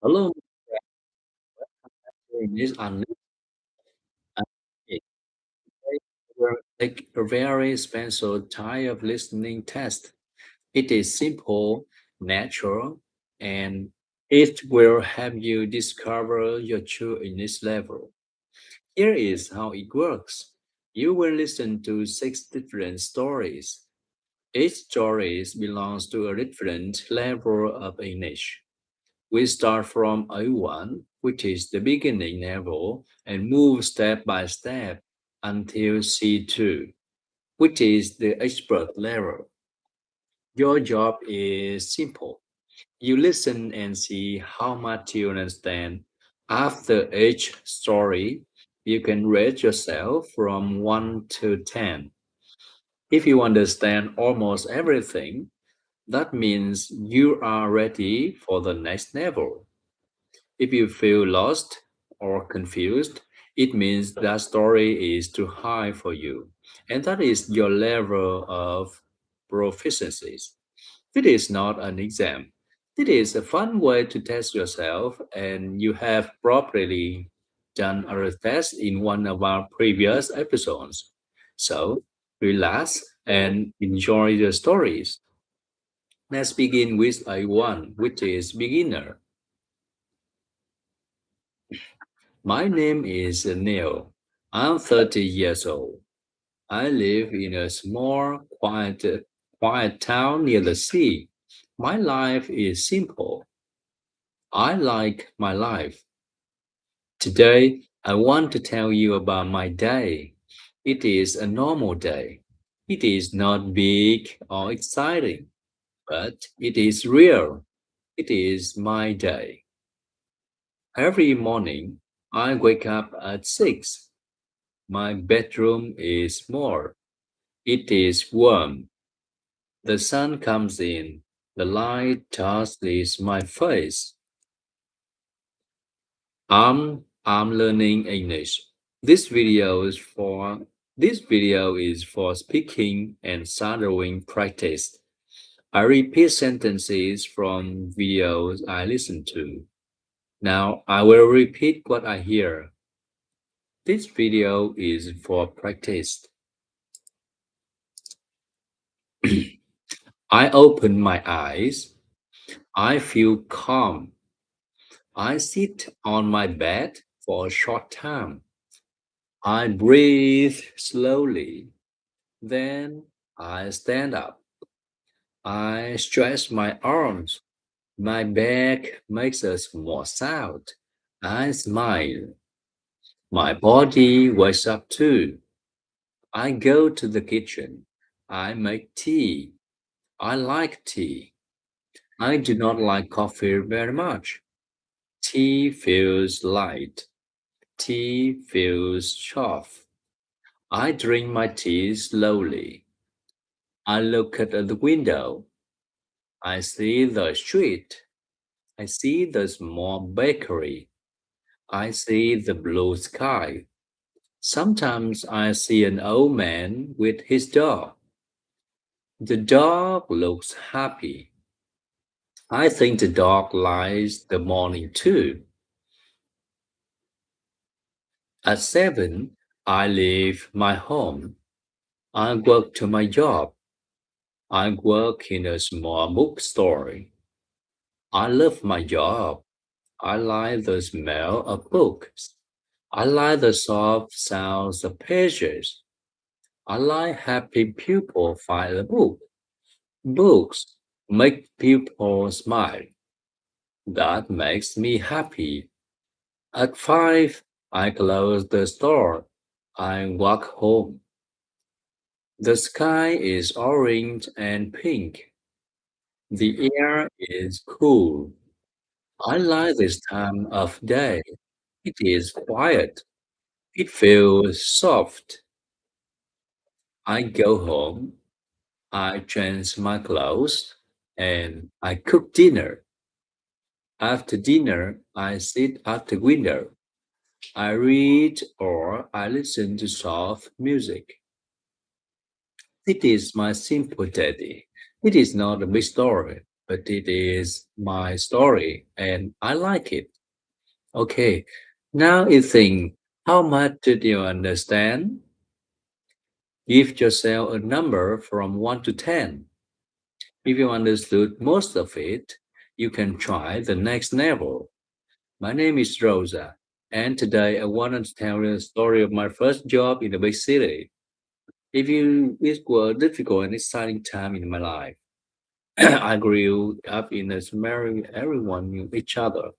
Hello, Miss Annie. Today we'll take a very special type of listening test. It is simple, natural, and it will help you discover your true English level. Here is how it works. You will listen to six different stories. Each story belongs to a different level of English. We start from A1, which is the beginning level, and move step by step until C2, which is the expert level. Your job is simple. You listen and see how much you understand. After each story, you can rate yourself from 1 to 10. If you understand almost everything, that means you are ready for the next level. If you feel lost or confused, it means that story is too high for you, and that is your level of proficiency. It is not an exam. It is a fun way to test yourself, and you have probably done a test in one of our previous episodes. So relax and enjoy the stories. Let's begin with A1, which is beginner. My name is Neil. I'm 30 years old. I live in a small, quiet town near the sea. My life is simple. I like my life. Today, I want to tell you about my day. It is a normal day. It is not big or exciting, but it is real. It is my day. Every morning, I wake up at 6. My bedroom is small. It is warm. The sun comes in. The light touches my face. I'm learning English. This video is for speaking and shadowing practice. I repeat sentences from videos I listen to. Now I will repeat what I hear. This video is for practice. I open my eyes. I feel calm. I sit on my bed for a short time. I breathe slowly. Then I stand up. I stretch my arms. My back makes a small sound. I smile. My body wakes up too. I go to the kitchen. I make tea. I like tea. I do not like coffee very much. Tea feels light. Tea feels soft. I drink my tea slowly. I look at the window. I see the street. I see the small bakery. I see the blue sky. Sometimes I see an old man with his dog. The dog looks happy. I think the dog likes the morning too. At 7, I leave my home. I walk to my job. I work in a small bookstore. I love my job. I like the smell of books. I like the soft sounds of pages. I like happy people find a book. Books make people smile. That makes me happy. At 5, I close the store. I walk home. The sky is orange and pink. The air is cool. I like this time of day. It is quiet. It feels soft. I go home. I change my clothes and I cook dinner. After dinner, I sit at the window. I read or I listen to soft music. It is my simple day. It is not a big story. but it is my story and I like it. Okay, now you think, how much did you understand? Give yourself a number from 1 to 10. If you understood most of it, you can try the next level. My name is Rosa, and today I wanted to tell you the story of my first job in a big city. It was a difficult and exciting time in my life. I grew up in a where everyone knew each other.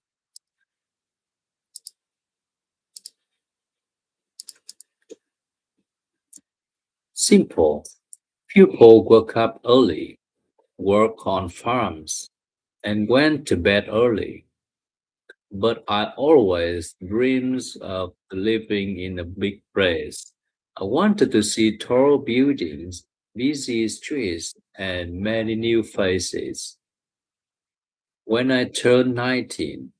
Simple. People woke up early, worked on farms, and went to bed early. But I always dreamed of living in a big place. I wanted to see tall buildings, busy streets, and many new faces. When I turned 19,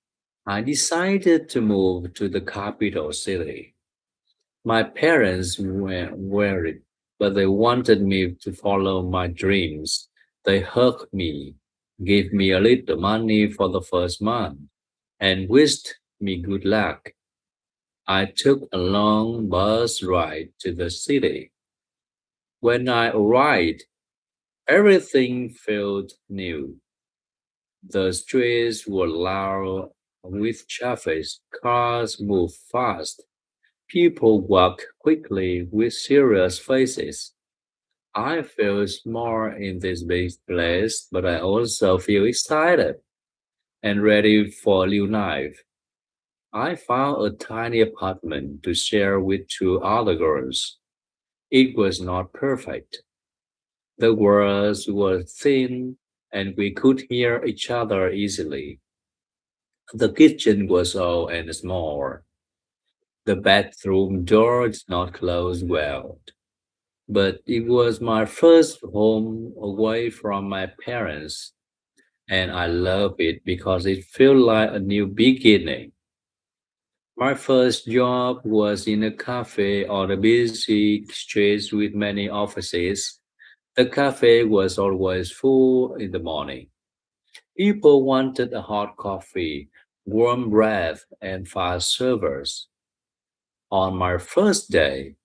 I decided to move to the capital city. My parents were worried, but they wanted me to follow my dreams. They hugged me, gave me a little money for the first month, and wished me good luck. I took a long bus ride to the city. When I arrived, everything felt new. The streets were loud with traffic, cars moved fast, people walked quickly with serious faces. I feel small in this big place, but I also feel excited and ready for a new life. I found a tiny apartment to share with two other girls. It was not perfect. The walls were thin and we could hear each other easily. The kitchen was old and small. The bathroom door did not close well. But it was my first home away from my parents, and I love it because it felt like a new beginning. My first job was in a cafe on a busy street with many offices. The cafe was always full in the morning. People wanted a hot coffee, warm bread, and fast servers. On my first day,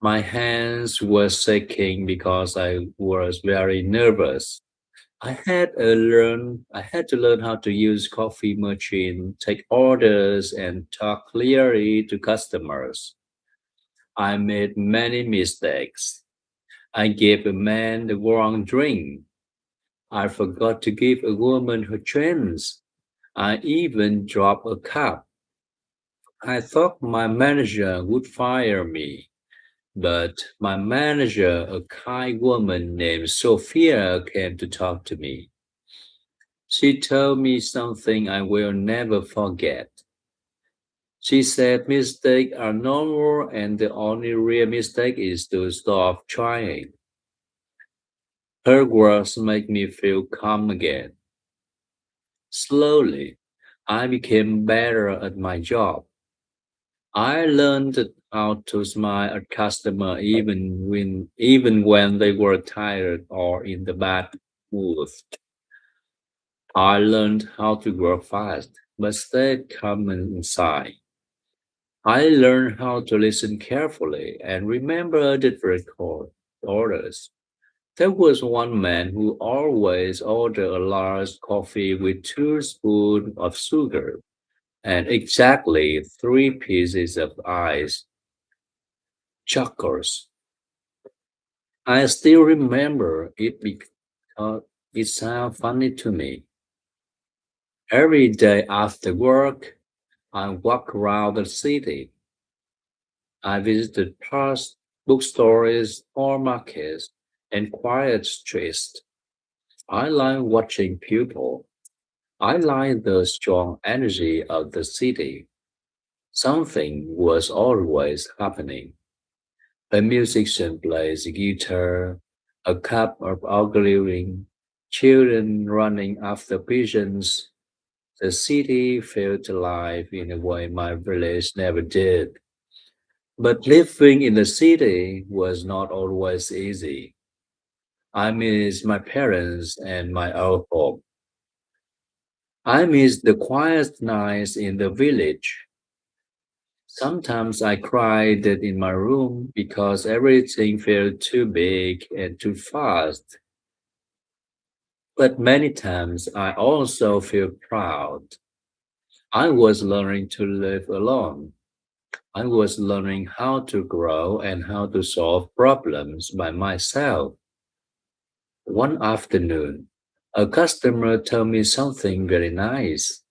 my hands were shaking because I was very nervous. I had to learn how to use coffee machine, take orders, and talk clearly to customers. I made many mistakes. I gave a man the wrong drink. I forgot to give a woman her chance. I even dropped a cup. I thought my manager would fire me, but my manager, a kind woman named Sophia, came to talk to me. She told me something I will never forget. She said mistakes are normal and the only real mistake is to stop trying. Her words make me feel calm again. Slowly, I became better at my job. I learned how to smile at customers even when they were tired or in the bad mood. I learned how to work fast, but stay calm inside. I learned how to listen carefully and remember different orders. There was one man who always ordered a large coffee with 2 spoons of sugar and exactly 3 pieces of ice. Chuckles. I still remember it because it sounded funny to me. Every day after work, I walk around the city. I visited parks, bookstores, or markets, and quiet streets. I like watching people. I like the strong energy of the city. Something was always happening. A musician plays a guitar, a cup of arguing, children running after pigeons. The city felt alive in a way my village never did. But living in the city was not always easy. I miss my parents and my old home. I miss the quiet nights in the village. Sometimes I cried in my room because everything felt too big and too fast. But many times I also feel proud. I was learning to live alone. I was learning how to grow and how to solve problems by myself. One afternoon, a customer told me something very nice.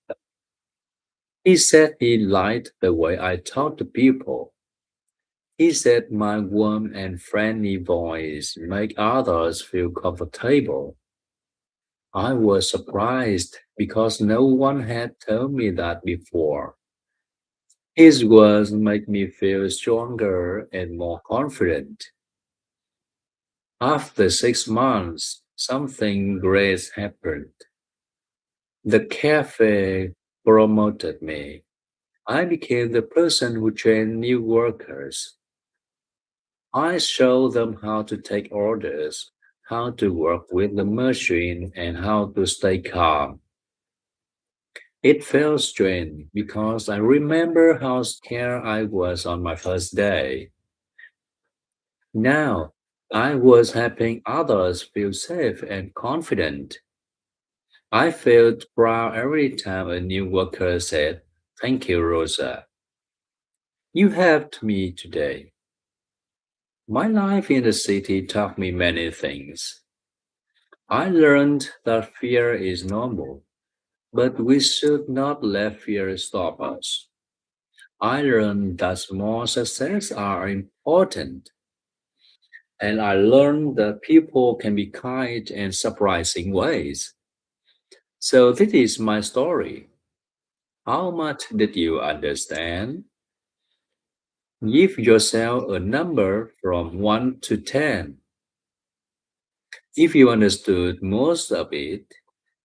He said he liked the way I talk to people. He said my warm and friendly voice make others feel comfortable. I was surprised because no one had told me that before. His words made me feel stronger and more confident. After 6 months, something great happened. The cafe promoted me. I became the person who trained new workers. I showed them how to take orders, how to work with the machine, and how to stay calm. It felt strange because I remember how scared I was on my first day. Now, I was helping others feel safe and confident. I felt proud every time a new worker said, "Thank you, Rosa. You helped me today." My life in the city taught me many things. I learned that fear is normal, but we should not let fear stop us. I learned that small successes are important, and I learned that people can be kind in surprising ways. So, this is my story. How much did you understand? Give yourself a number from 1 to 10. If you understood most of it,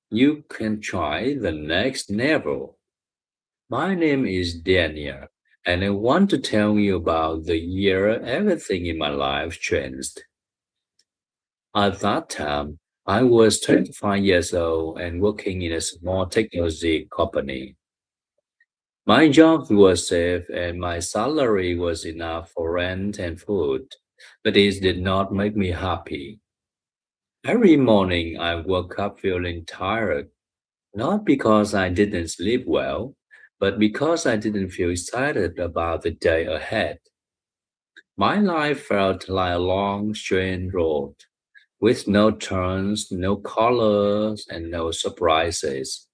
you can try the next level. My name is Daniel, and I want to tell you about the year everything in my life changed. At that time, I was 25 years old and working in a small technology company. My job was safe and my salary was enough for rent and food, but it did not make me happy. Every morning I woke up feeling tired, not because I didn't sleep well, but because I didn't feel excited about the day ahead. My life felt like a long, straight road with no turns, no colors, and no surprises.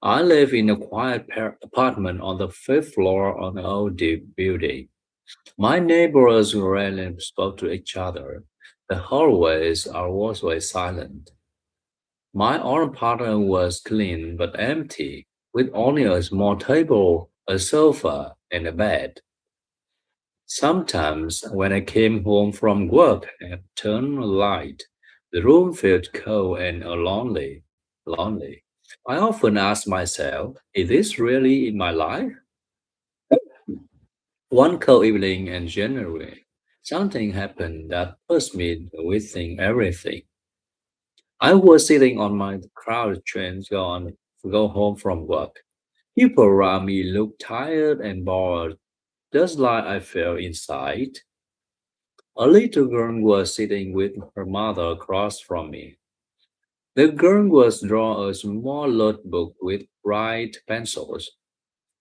I live in a quiet apartment on the fifth floor of an old deep building. My neighbors rarely spoke to each other. The hallways are always silent. My own apartment was clean but empty, with only a small table, a sofa, and a bed. Sometimes, when I came home from work and turned on a light, the room felt cold and lonely. I often ask myself, is this really in my life? One cold evening in January, something happened that pushed me to rethink everything. I was sitting on my crowded train go home from work. People around me looked tired and bored, just like I felt inside. A little girl was sitting with her mother across from me. The girl was drawing a small notebook with bright pencils.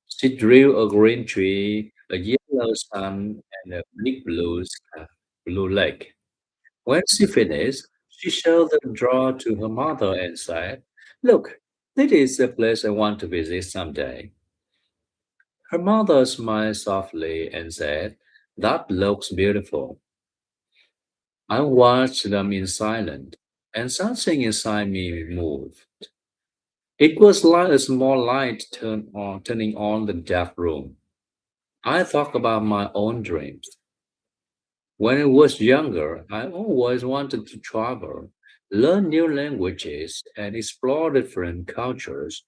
She drew a green tree, a yellow sun, and a big blue lake. When she finished, she showed the drawing to her mother and said, "Look, this is a place I want to visit someday." Her mother smiled softly and said, "That looks beautiful." I watched them in silence, and something inside me moved. It was like a small light turning on the dark room. I thought about my own dreams. When I was younger, I always wanted to travel, learn new languages, and explore different cultures.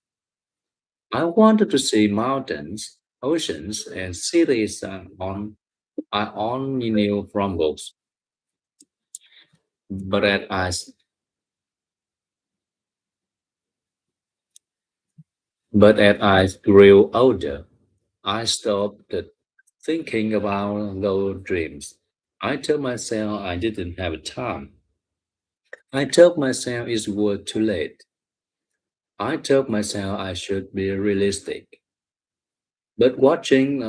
I wanted to see mountains, oceans, and cities I only knew from books. But as But as I grew older, I stopped thinking about those dreams. I told myself I didn't have time. I told myself it was too late. I told myself I should be realistic. But watching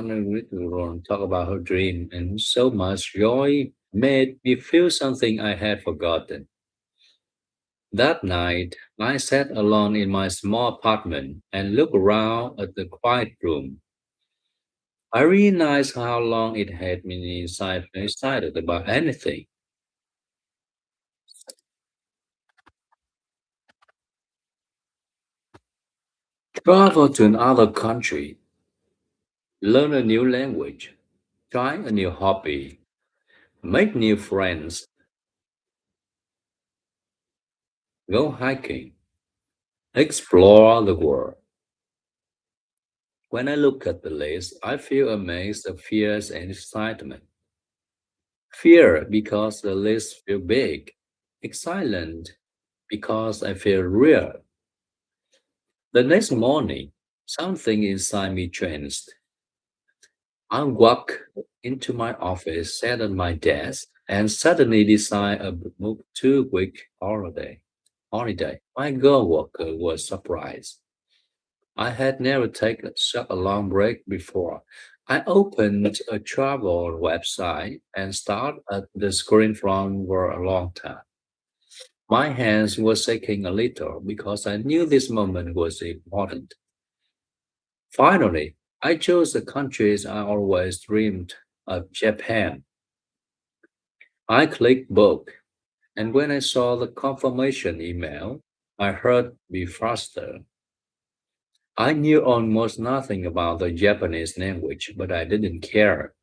Ron talk about her dream and so much joy made me feel something I had forgotten. That night, I sat alone in my small apartment and looked around at the quiet room. I realized how long it had been excited about anything. Travel to another country, learn a new language, try a new hobby, make new friends, go hiking, explore the world. When I look at the list, I feel amazed of fears and excitement. Fear because the list feels big, excitement because I feel real. The next morning, something inside me changed. I walked into my office, sat at my desk, and suddenly decided a 2 week holiday. My coworker was surprised. I had never taken such a long break before. I opened a travel website and stared at the screen for a long time. My hands were shaking a little because I knew this moment was important. Finally, I chose the countries I always dreamed of Japan. I clicked book, and when I saw the confirmation email, my heart beat faster. I knew almost nothing about the Japanese language, but I didn't care.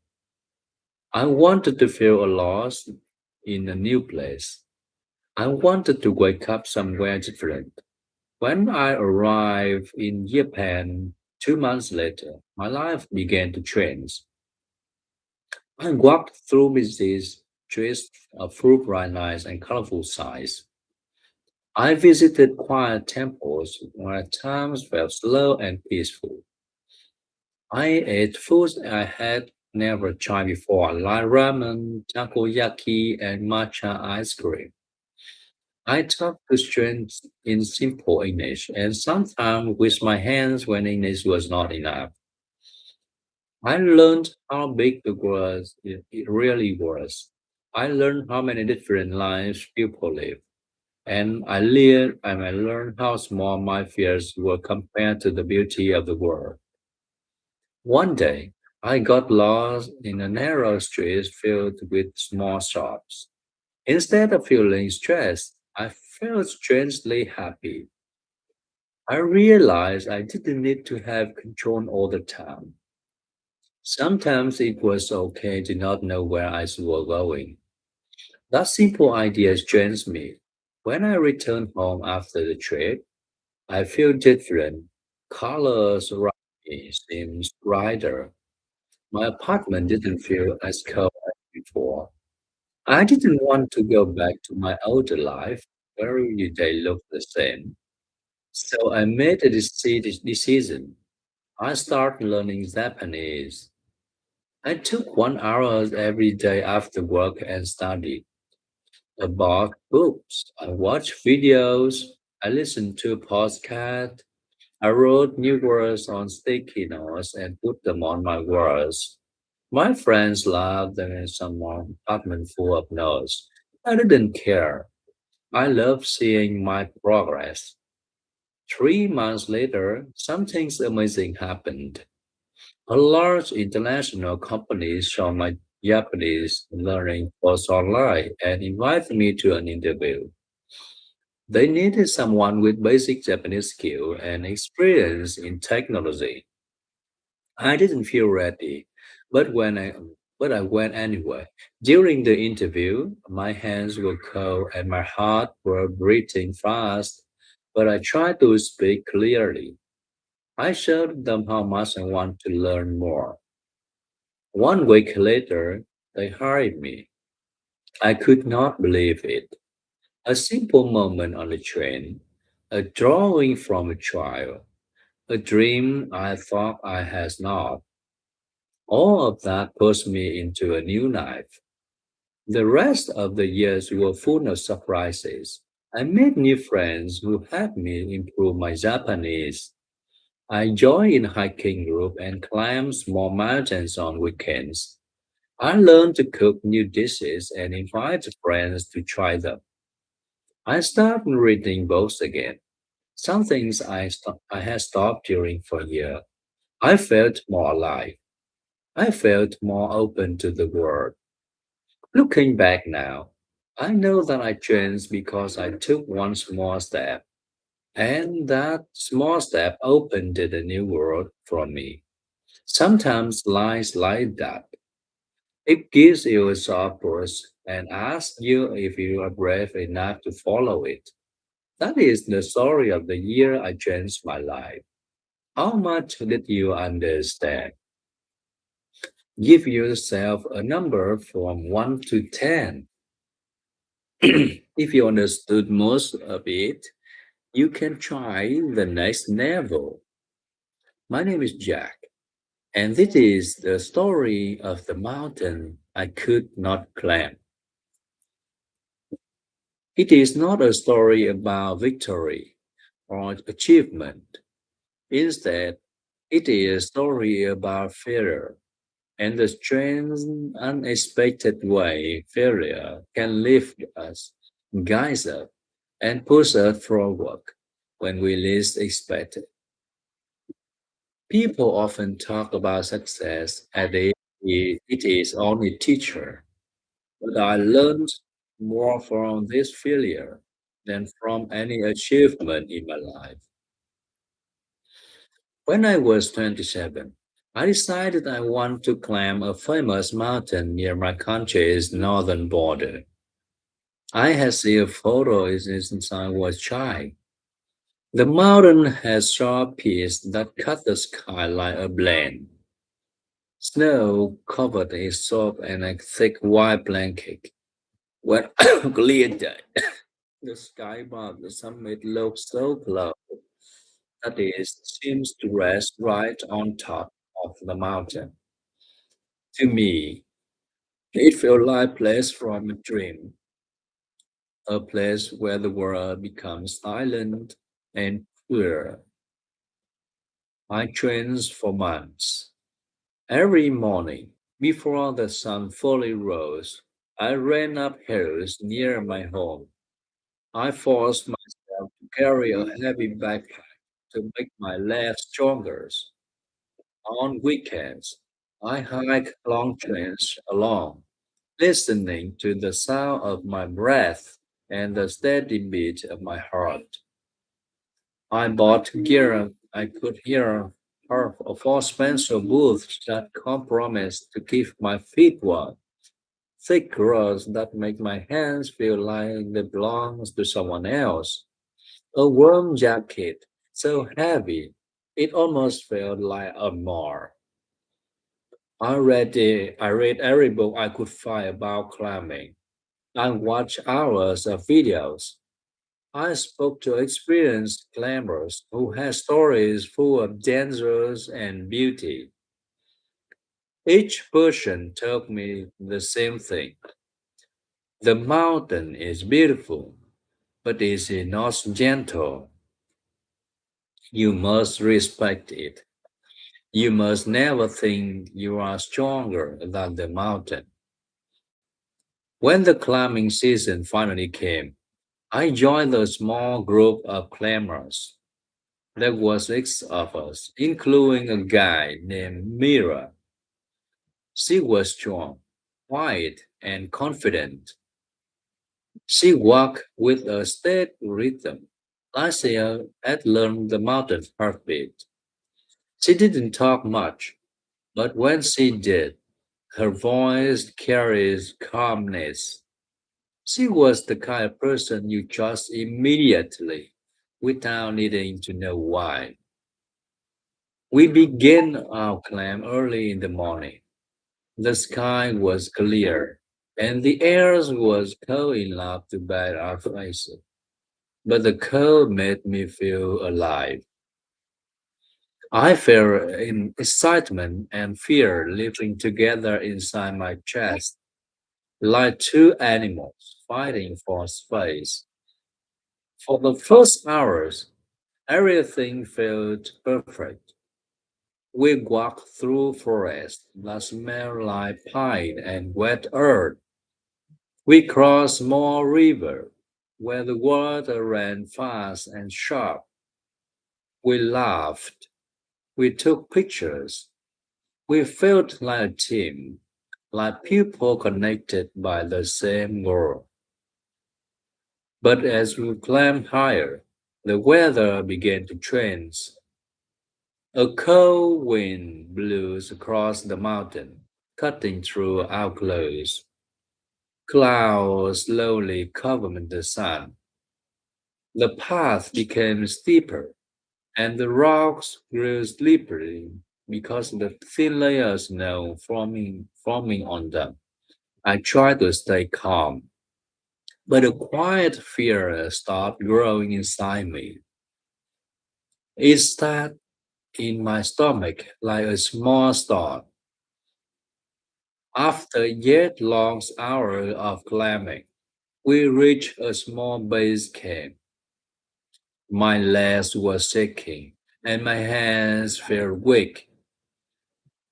I wanted to feel lost in a new place. I wanted to wake up somewhere different. When I arrived in Japan 2 months later, my life began to change. I walked through busy streets full of bright lights and colorful sights. I visited quiet temples where times felt slow and peaceful. I ate foods I had never tried before, like ramen, takoyaki, and matcha ice cream. I talked to strangers in simple English and sometimes with my hands when English was not enough. I learned how big the world it really was. I learned how many different lives people live. And I learned how small my fears were compared to the beauty of the world. One day, I got lost in a narrow street filled with small shops. Instead of feeling stressed, I felt strangely happy. I realized I didn't need to have control all the time. Sometimes it was okay to not know where I was going. That simple idea changed me. When I returned home after the trip, I feel different. Colors around me seems brighter. My apartment didn't feel as cold as before. I didn't want to go back to my older life where every day looked the same. So I made a decision. I started learning Japanese. I took 1 hour every day after work and studied. I bought books. I watched videos. I listened to podcasts. I wrote new words on sticky notes and put them on my walls. My friends laughed at some apartment full of notes. I didn't care. I loved seeing my progress. 3 months later, something amazing happened. A large international company saw my Japanese learning course online and invited me to an interview. They needed someone with basic Japanese skill and experience in technology. I didn't feel ready, but when I but I went anyway. During the interview, my hands were cold and my heart were beating fast, but I tried to speak clearly. I showed them how much I want to learn more. 1 week later, they hired me. I could not believe it. A simple moment on the train, a drawing from a child, a dream I thought I had not. All of that pushed me into a new life. The rest of the years were full of surprises. I made new friends who helped me improve my Japanese. I joined in hiking group and climbed small mountains on weekends. I learned to cook new dishes and invite friends to try them. I started reading books again. Some things I had stopped during for a year. I felt more alive. I felt more open to the world. Looking back now, I know that I changed because I took one small step, and that small step opened a new world for me. Sometimes lies like that. It gives you a soft push and asks you if you are brave enough to follow it. That is the story of the year I changed my life. How much did you understand? Give yourself a number from 1 to 10. If you understood most of it, you can try the next level. My name is Jack, and this is the story of the mountain I could not climb. It is not a story about victory or achievement. Instead, it is a story about failure and the strange, unexpected way failure can lift us, guide us, and push us forward when we least expect it. People often talk about success as if it is only teacher, but I learned more from this failure than from any achievement in my life. When I was 27, I decided I want to climb a famous mountain near my country's northern border. I had seen photos since I was a child. The mountain has sharp peaks that cut the sky like a blade. Snow covered its top and a thick white blanket. When clear day, the sky above the summit looked so close that it seems to rest right on top of the mountain. To me, it felt like a place from a dream, a place where the world becomes silent and clear. I trained for months. Every morning, before the sun fully rose, I ran up hills near my home. I forced myself to carry a heavy backpack to make my legs stronger. On weekends, I hike long trails along, listening to the sound of my breath and the steady beat of my heart. I bought gear I could hear for Spencer boots that compromised to keep my feet warm. Thick gloves that make my hands feel like they belong to someone else. A warm jacket so heavy it almost felt like a mar. I read every book I could find about climbing. I watched hours of videos. I spoke to experienced climbers who had stories full of dangers and beauty. Each person told me the same thing. The mountain is beautiful, but is it not gentle? You must respect it. You must never think you are stronger than the mountain. When the climbing season finally came, I joined a small group of climbers. There were six of us, including a guy named Mira. She was strong, quiet, and confident. She walked with a steady rhythm. Lacia had learned the mountain heartbeat. She didn't talk much, but when she did, her voice carries calmness. She was the kind of person you trust immediately without needing to know why. We began our climb early in the morning. The sky was clear, and the air was cold enough to bathe our faces. But the cold made me feel alive. I felt in excitement and fear living together inside my chest, like two animals fighting for space. For the first hours, everything felt perfect. We walked through forests that smelled like pine and wet earth. We crossed small river where the water ran fast and sharp. We laughed. We took pictures. We felt like a team, like people connected by the same goal. But as we climbed higher, the weather began to change. A cold wind blew across the mountain, cutting through our clothes. Clouds slowly covered the sun. The path became steeper, and the rocks grew slippery because of the thin layers of snow forming on them. I tried to stay calm, but a quiet fear started growing inside me. It sat in my stomach like a small star. After yet long hours of climbing, we reached a small base camp. My legs were shaking and my hands felt weak.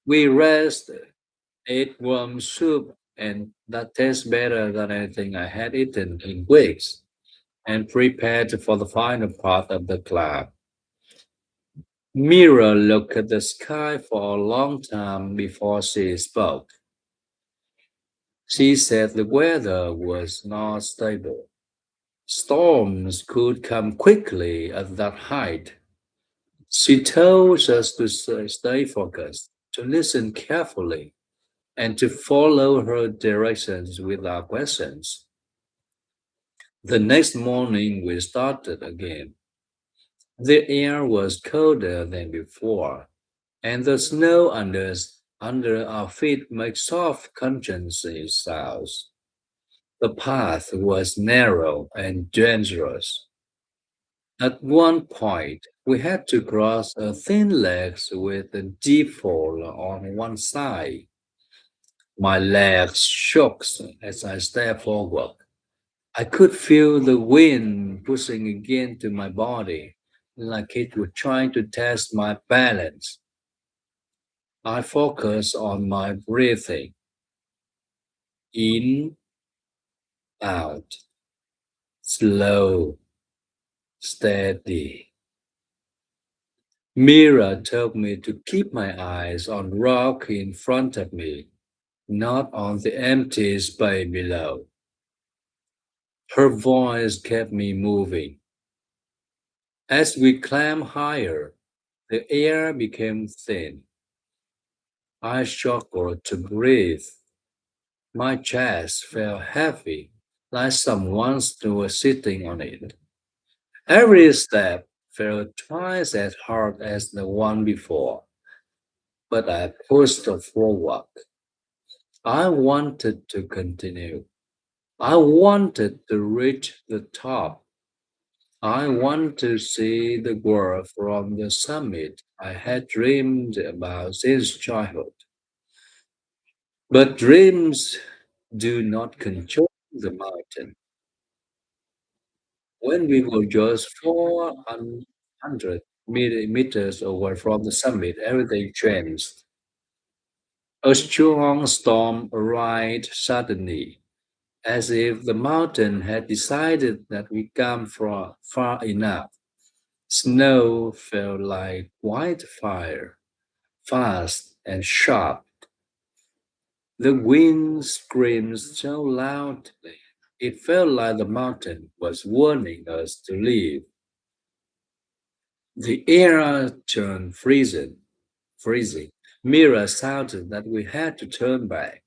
We rested, ate warm soup, and that tastes better than anything I had eaten in weeks, and prepared for the final part of the climb. Mira looked at the sky for a long time before she spoke. She said the weather was not stable. Storms could come quickly at that height. She told us to stay focused, to listen carefully, and to follow her directions without questions. The next morning we started again. The air was colder than before, and the snow under our feet made soft conscious sounds. The path was narrow and dangerous. At one point, we had to cross a thin ledge with a deep fall on one side. My legs shook as I stepped forward. I could feel the wind pushing against my body, like it was trying to test my balance. I focused on my breathing in, out, slow, steady. Mira told me to keep my eyes on rock in front of me, not on the empty space below. Her voice kept me moving. As we climbed higher, the air became thin. I struggled to breathe. My chest felt heavy, like someone was sitting on it. Every step felt twice as hard as the one before, but I pushed forward. I wanted to continue. I wanted to reach the top. I want to see the world from the summit I had dreamed about since childhood. But dreams do not control the mountain. When we were just 400 meters away from the summit, everything changed. A strong storm arrived suddenly, as if the mountain had decided that we come from far enough. Snow fell like wildfire, fast and sharp. The wind screamed so loudly, it felt like the mountain was warning us to leave. The air turned freezing. Mira shouted that we had to turn back.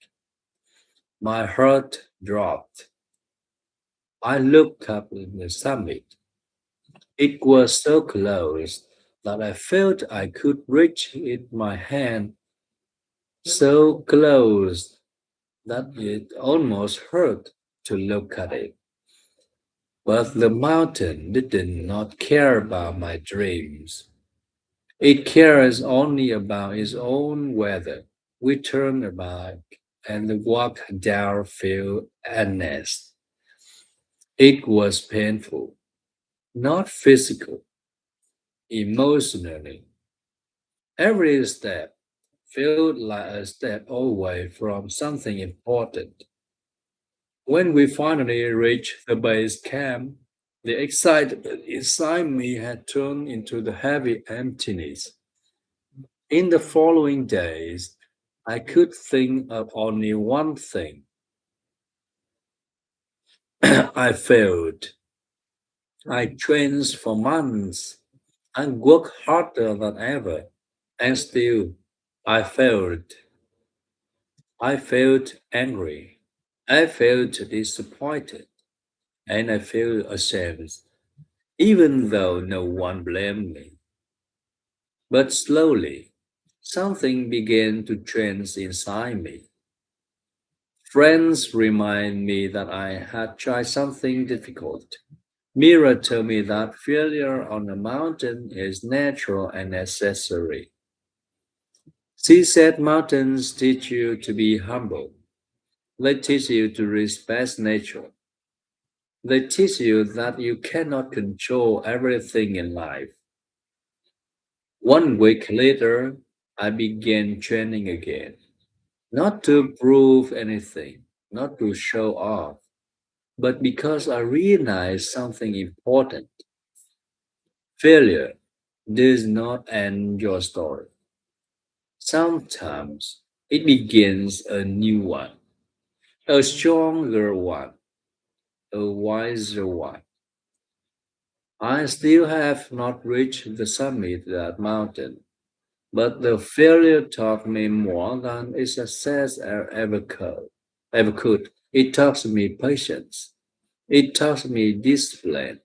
My heart dropped. I looked up at the summit. It was so close that I felt I could reach it with my hand, so close that it almost hurt to look at it. But the mountain did not care about my dreams. It cares only about its own weather. We turned back and walked down Field Ernest. It was painful, not physical, emotionally. Every step felt like a step away from something important. When we finally reached the base camp, the excitement inside me had turned into the heavy emptiness. In the following days, I could think of only one thing. I failed. I trained for months and worked harder than ever. And still, I failed. I felt angry. I felt disappointed. And I felt ashamed, even though no one blamed me. But slowly, something began to change inside me. Friends remind me that I had tried something difficult. Mira told me that failure on a mountain is natural and necessary. She said mountains teach you to be humble. They teach you to respect nature. They teach you that you cannot control everything in life. 1 week later, I began training again. Not to prove anything, not to show off, but because I realized something important. Failure does not end your story. Sometimes it begins a new one, a stronger one, a wiser one. I still have not reached the summit of that mountain, but the failure taught me more than a success ever could. Ever could. It taught me patience. It taught me discipline.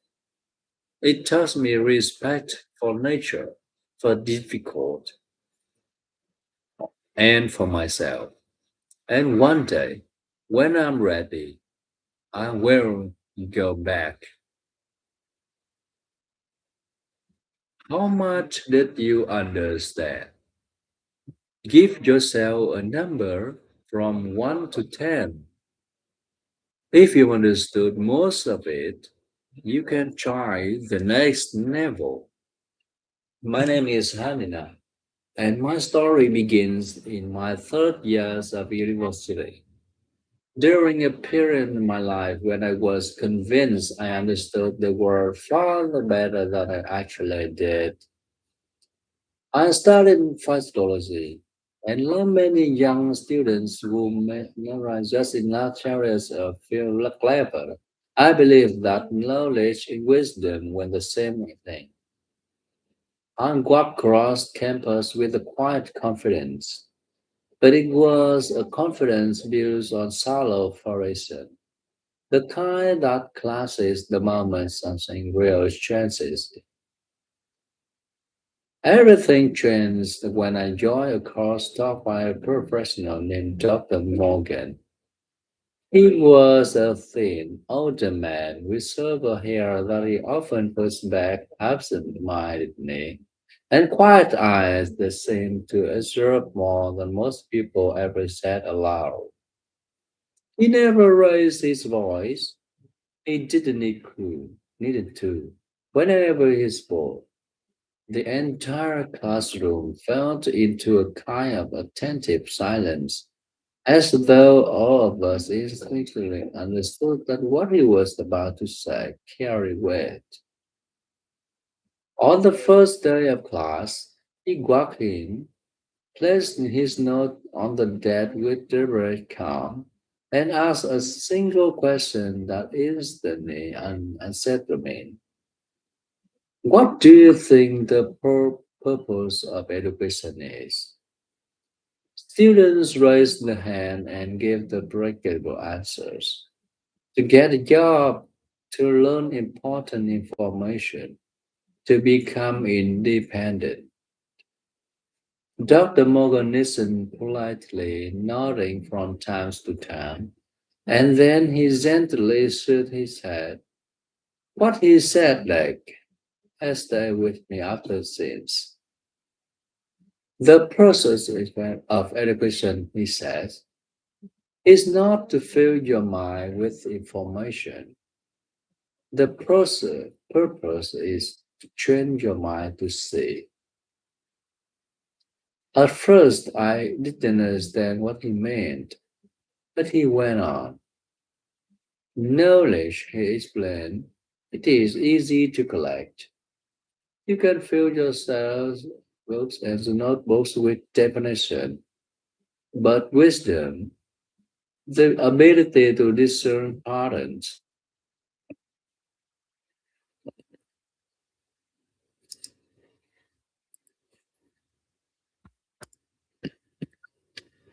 It taught me respect for nature, for difficult, and for myself. And one day, when I'm ready, I will go back. How much did you understand? Give yourself a number from 1 to 10. If you understood most of it, you can try the next level. My name is Hanina, and my story begins in my third years of university. During a period in my life when I was convinced I understood the world far better than I actually did, I studied physiology and learned many young students who memorize just enough areas of feel clever. I believe that knowledge and wisdom were the same thing. I walked across campus with a quiet confidence, but it was a confidence built on shallow foundation. The kind that clashes the moment something real chances. Everything changed when I joined a course taught by a professional named Dr. Morgan. He was a thin, older man with silver hair that he often pushed back absent-mindedly, and quiet eyes that seemed to absorb more than most people ever said aloud. He never raised his voice. He didn't needed to. Whenever he spoke, the entire classroom fell into a kind of attentive silence, as though all of us instinctively understood that what he was about to say carried weight. On the first day of class, he walked in, placed his note on the desk with deliberate calm, and asked a single question that instantly unsettled me. What do you think the purpose of education is? Students raised their hand and gave the predictable answers. To get a job, to learn important information, to become independent. Dr. Morgan listened politely, nodding from time to time, and then he gently shook his head. What he said, like, has stayed with me after since. The process of education, he says, is not to fill your mind with information. The process purpose is to train your mind to see. At first, I didn't understand what he meant, but he went on. Knowledge, he explained, it is easy to collect. You can fill yourselves books and notebooks with definition, but wisdom, the ability to discern patterns,